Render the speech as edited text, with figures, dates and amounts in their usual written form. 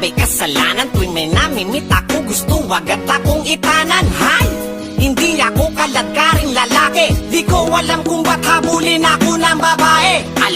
may kasalanan tuwing may namimit ako, gusto agad akong itanan. Hay! Hindi ako kaladkaring lalaki, di ko alam kung ba't habulin ako ng babae.